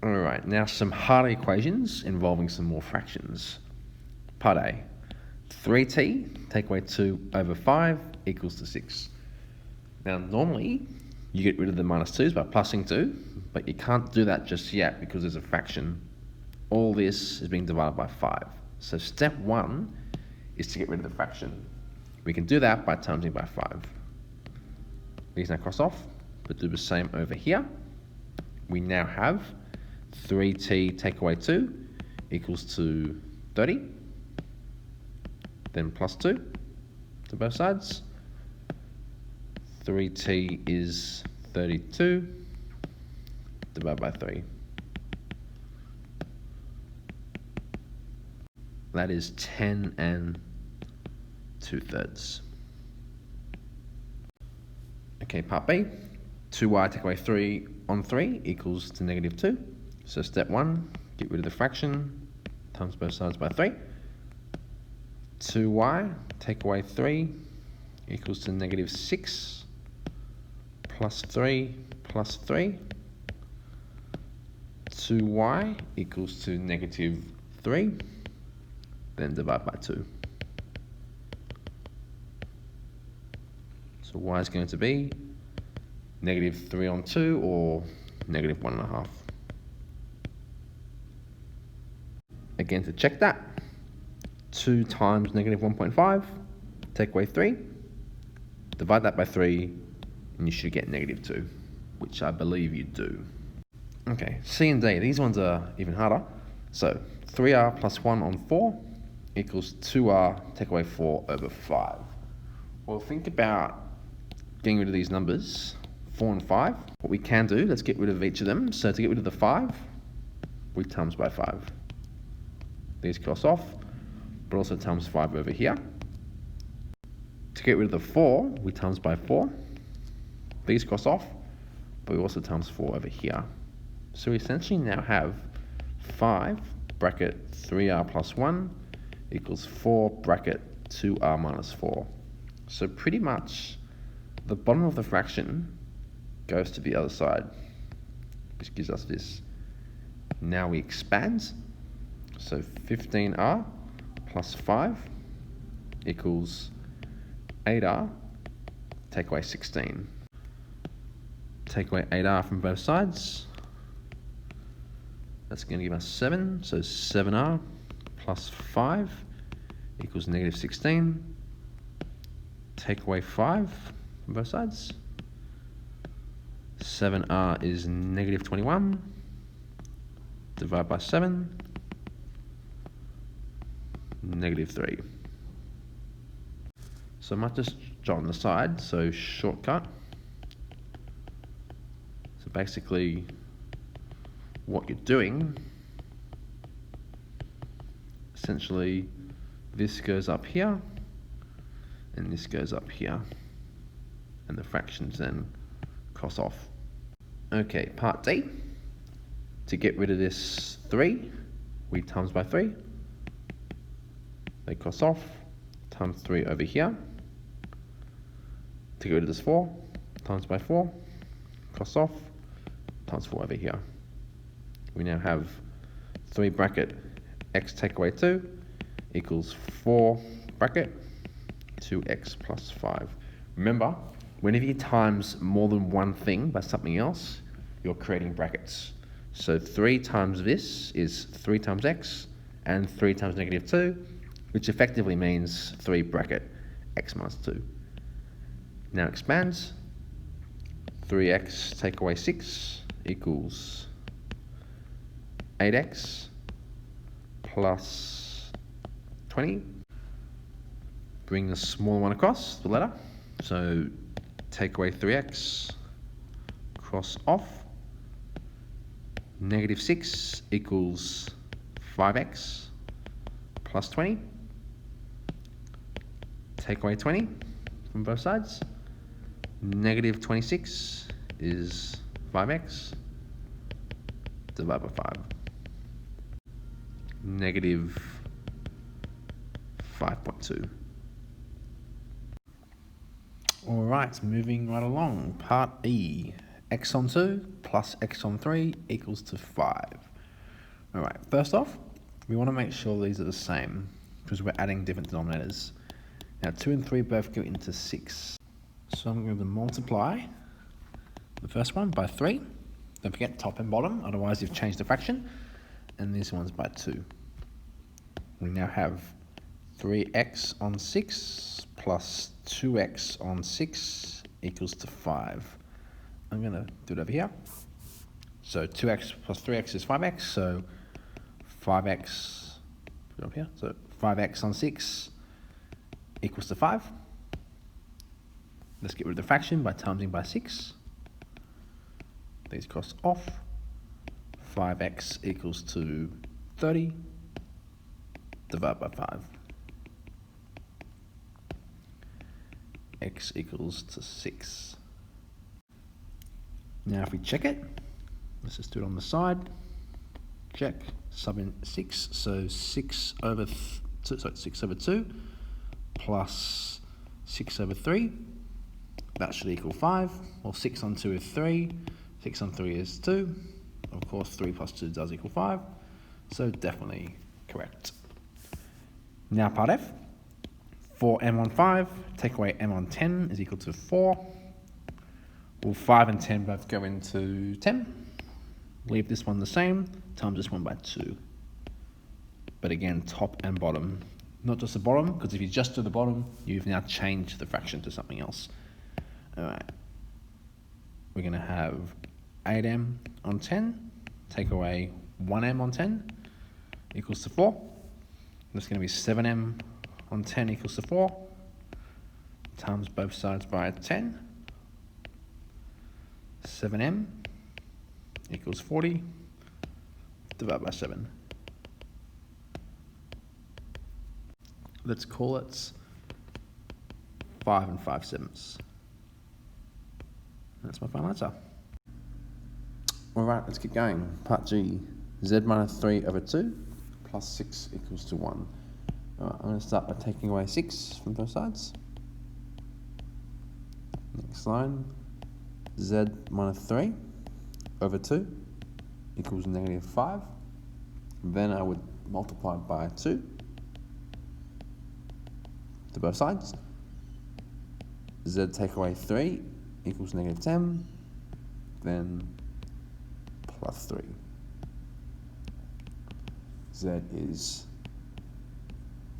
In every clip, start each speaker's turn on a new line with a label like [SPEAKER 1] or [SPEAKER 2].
[SPEAKER 1] All right, now some harder equations involving some more fractions. Part A, 3t take away 2 over 5 equals to 6. Now normally you get rid of the minus 2's by plussing 2, but you can't do that just yet because there's a fraction. All this is being divided by 5. So step 1 is to get rid of the fraction. We can do that by timesing by 5. These now cross off, but do the same over here. We now have 3t take away 2 equals to 30. Then plus 2 to both sides. 3t is 32 divided by 3. That is 10 2/3. Okay, part B. 2y take away 3 on 3 equals to negative 2. So step 1, get rid of the fraction, times both sides by 3. 2y take away 3 equals to negative 6 plus 3 plus 3. 2y equals to negative 3, then divide by 2. So y is going to be negative 3 on 2 or negative 1.5. Again, to check that, 2 times negative 1.5, take away 3, divide that by 3, and you should get negative 2, which I believe you do. Okay, C and D, these ones are even harder. So 3r plus 1 on 4 equals 2r take away 4 over 5. Well, think about getting rid of these numbers, 4 and 5. What we can do, let's get rid of each of them. So to get rid of the 5, we times by 5. These cross off, but also times 5 over here. To get rid of the 4, we times by 4. These cross off, but we also times 4 over here. So we essentially now have 5 bracket 3r plus 1 equals 4 bracket 2r minus 4. So pretty much the bottom of the fraction goes to the other side, which gives us this. Now we expand. So 15r plus 5 equals 8r, take away 16. Take away 8r from both sides. That's going to give us 7. So 7r plus 5 equals negative 16. Take away 5 from both sides. 7r is negative 21. Divide by 7. Negative 3. So I might just jot on the side, so shortcut. So basically what you're doing, essentially this goes up here and this goes up here, and the fractions then cross off. Okay, part D. To get rid of this 3, we times by 3. They cross off, times 3 over here. To get rid of this 4, times by 4, cross off, times 4 over here. We now have 3 bracket x take away 2 equals 4 bracket 2x plus 5. Remember, whenever you times more than one thing by something else, you're creating brackets. So 3 times this is 3 times x and 3 times negative 2, which effectively means 3 bracket x minus 2. Now expands. 3x take away 6 equals 8x plus 20. Bring the smaller one across the letter. So take away 3x, cross off. Negative 6 equals 5x plus 20. Take away 20 from both sides. Negative 26 is 5x. Divide by 5. Negative 5.2. All right, moving right along. Part E. x on 2 plus x on 3 equals to 5. All right, first off, we want to make sure these are the same because we're adding different denominators. Now 2 and 3 both go into 6. So I'm going to multiply the first one by 3. Don't forget top and bottom, otherwise you've changed the fraction. And this one's by 2. We now have 3x on 6 plus 2x on 6 equals to 5. I'm going to do it over here. So 2x plus 3x is 5x, so 5x, put it up here, so 5x on 6 equals to 5. Let's get rid of the fraction by timesing by 6. These cross off. 5x equals to 30, divide by 5. X equals to 6. Now if we check it, let's just do it on the side. Check, sub in 6, so 6 over 2 plus 6 over 3. That should equal 5. Well, 6 on 2 is 3, 6 on 3 is 2. Of course, 3 plus 2 does equal 5, so definitely correct. Now part F, 4m on 5, take away m on 10 is equal to 4. Well, 5 and 10 both go into 10. Leave this one the same, times this one by 2. But again, top and bottom. Not just the bottom, because if you just do the bottom, you've now changed the fraction to something else. All right. We're going to have 8m on 10, take away 1m on 10 equals to 4. That's going to be 7m on 10 equals to 4, times both sides by 10. 7m equals 40, divide by 7. Let's call it 5 and 5/7. That's my final answer. All right, let's keep going. Part G, z minus 3 over 2 plus 6 equals to 1. All right, I'm going to start by taking away 6 from both sides. Next line, z minus 3 over 2 equals negative 5. Then I would multiply by 2 to both sides. Z take away 3 equals negative 10, then plus 3. Z is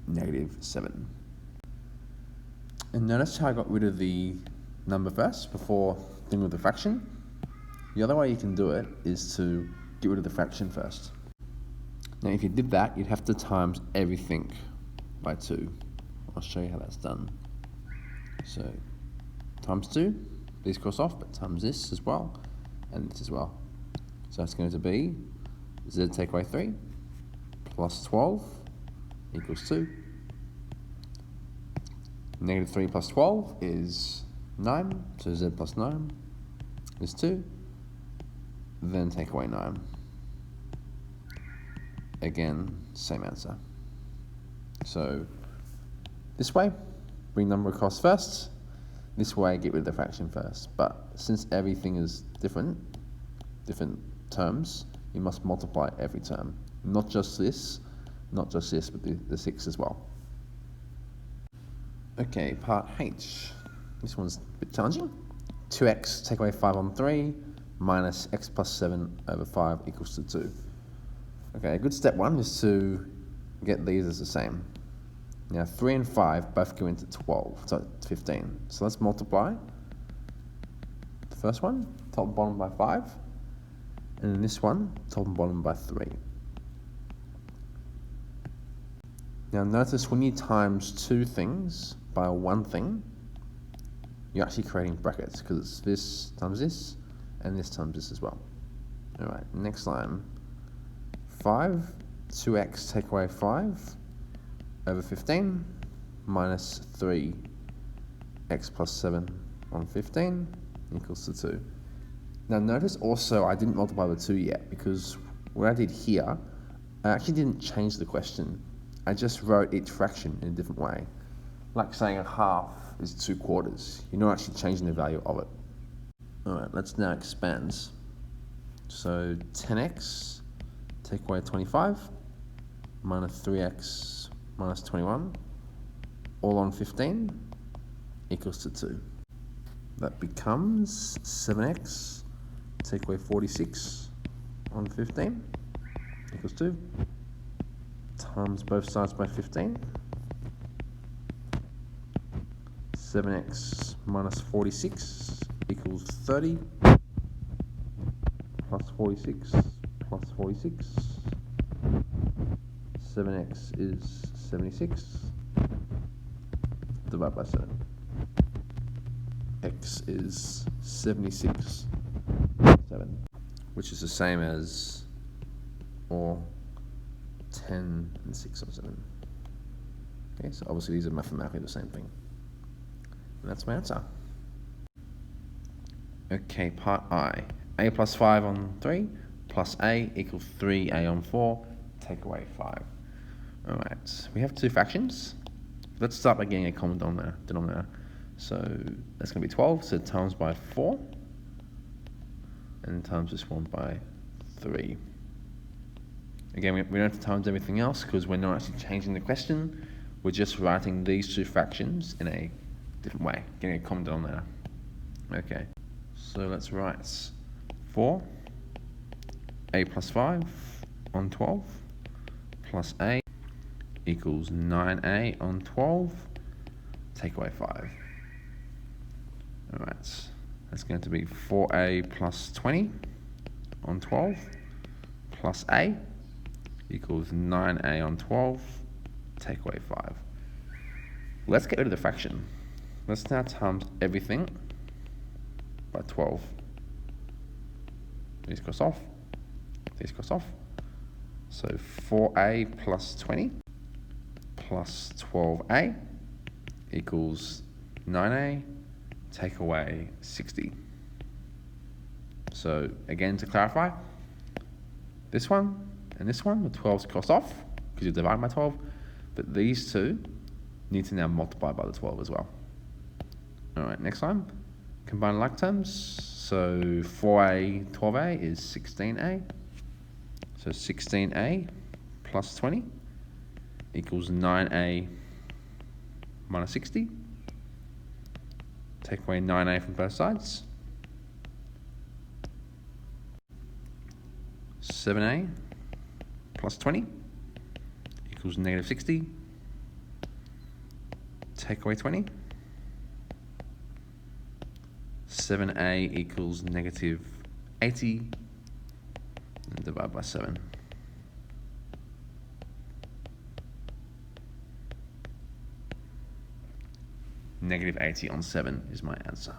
[SPEAKER 1] negative 7. And notice how I got rid of the number first before dealing with the fraction. The other way you can do it is to get rid of the fraction first. Now if you did that, you'd have to times everything by 2. I'll show you how that's done. So times 2, these cross off, but times this as well, and this as well. So it's going to be z take away 3 plus 12 equals 2. Negative 3 plus 12 is 9, so z plus 9 is 2. Then take away 9. Again, same answer. So this way, bring number across first. This way, get rid of the fraction first. But since everything is different terms, you must multiply every term. Not just this, but the 6 as well. Okay, part H. This one's a bit challenging. 2x take away 5 on 3 minus x plus 7 over 5 equals to 2. Okay, a good step one is to get these as the same. Now 3 and 5 both go into 12, so 15. So let's multiply the first one, top and bottom by 5, and then this one, top and bottom by 3. Now notice when you times two things by one thing, you're actually creating brackets because it's this times this and this times this as well. All right, next line, 5, 2x take away 5 over 15 minus 3 x plus 7 on 15 equals to 2. Now notice also I didn't multiply by 2 yet because what I did here, I actually didn't change the question. I just wrote each fraction in a different way. Like saying a half is 2 quarters. You're not actually changing the value of it. Alright, let's now expand. So 10x, take away 25, minus 3x minus 21, all on 15, equals to 2. That becomes 7x, take away 46 on 15, equals 2, times both sides by 15. 7x minus 46 equals 30, plus 46 plus 46. 7x is 76, divided by 7. X is 76, 7, which is the same as, or 10 and 6 or 7. Okay, so obviously these are mathematically the same thing. And that's my answer. Okay, part I. A plus 5 on 3 plus A equals 3A on 4. Take away 5. Alright, we have two fractions. Let's start by getting a common denominator. So that's going to be 12, so times by 4. And times this one by 3. Again, we don't have to times everything else because we're not actually changing the question. We're just writing these two fractions in a different way, getting a common denominator. Okay, so let's write 4, A plus 5 on 12, plus A equals 9A on 12, take away 5. Alright, that's going to be 4A plus 20 on 12, plus A equals 9A on 12, take away 5. Let's get rid of the fraction. Let's now times everything by 12. These cross off, these cross off. So 4A plus 20 plus 12A equals 9A, take away 60. So again, to clarify, this one and this one, the 12's crossed off because you're dividing by 12, but these two need to now multiply by the 12 as well. Alright, next time, combine like terms. So 4A, 12A is 16A. So 16A plus 20 equals 9A minus 60. Take away 9A from both sides. 7A plus 20 equals negative 60. Take away 20. 7A equals negative 80. And divide by 7. Negative 80 on 7 is my answer.